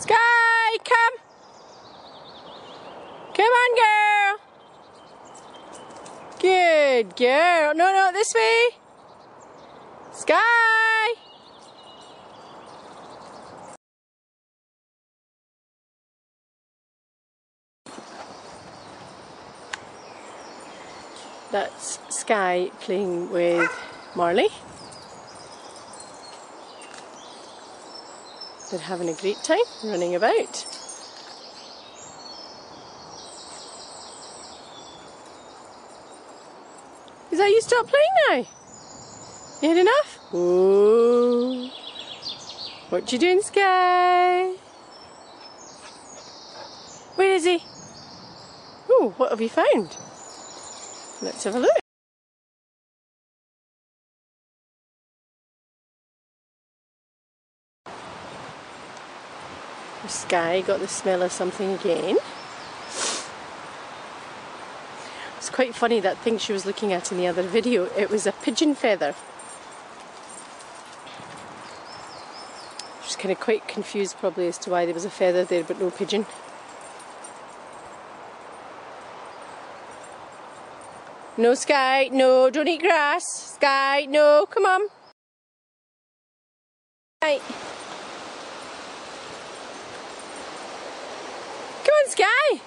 Sky, come. Come on, girl. Good girl. No, no, this way. Sky. That's Sky playing with Marley. They're having a great time running about. Is that you stop playing now? You had enough? Ooh. What you doing, Sky? Where is he? Ooh, what have you found? Let's have a look. Sky got the smell of something again. It's quite funny, that thing she was looking at in the other video, it was a pigeon feather. She's kind of quite confused probably as to why there was a feather there but no pigeon. No, Sky, no, don't eat grass. Sky, no, come on. Right. Come on, Sky.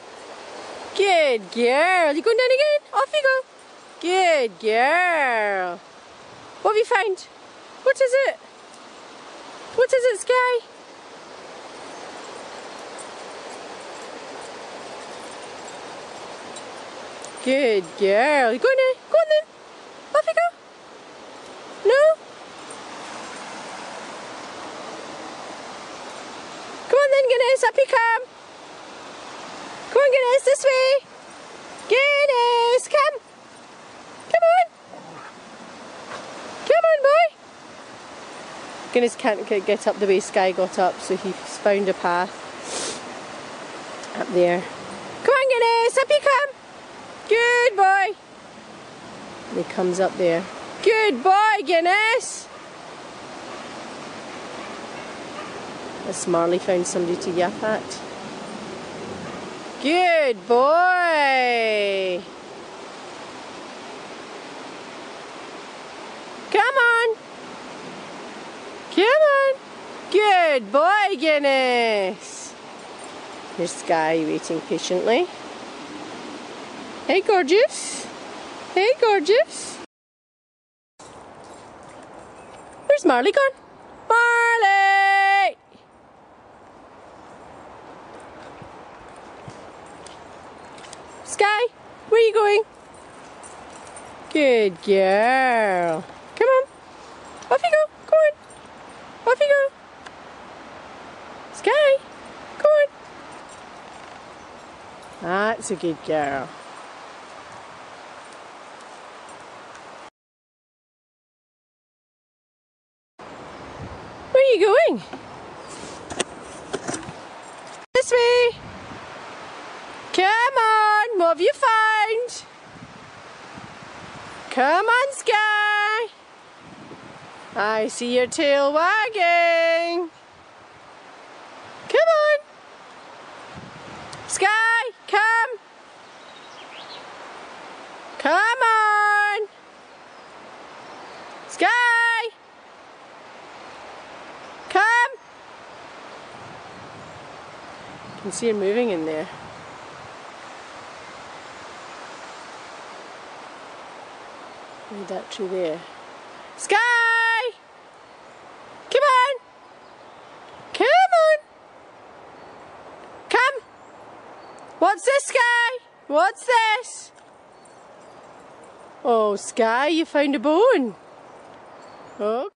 Good girl. You going down again? Off you go. Good girl. What have you found? What is it? What is it, Sky? Good girl. You going now? Go on then. Off you go. No? Come on then, Guinness. Up you come. Come on, Guinness, this way. Guinness, come. Come on. Come on, boy. Guinness can't get up the way Sky got up, so he's found a path up there. Come on, Guinness, up you come. Good boy. And he comes up there. Good boy, Guinness. As Marley found somebody to yap at. Good boy. Come on. Come on. Good boy, Guinness. Here's Sky waiting patiently. Hey, gorgeous. Hey, gorgeous. Where's Marley gone? Marley! Sky, where are you going? Good girl. Come on. Off you go. Go on. Off you go. Sky, go on. That's a good girl. Where are you going? This way. Come on, what have you found? Come on, Sky. I see your tail wagging. Come on. Sky, come. Come on. Sky. Come. You can see her moving in there. Read that tree there. Sky! Come on! Come on! Come! What's this, Sky? What's this? Oh, Sky, you found a bone. Oh.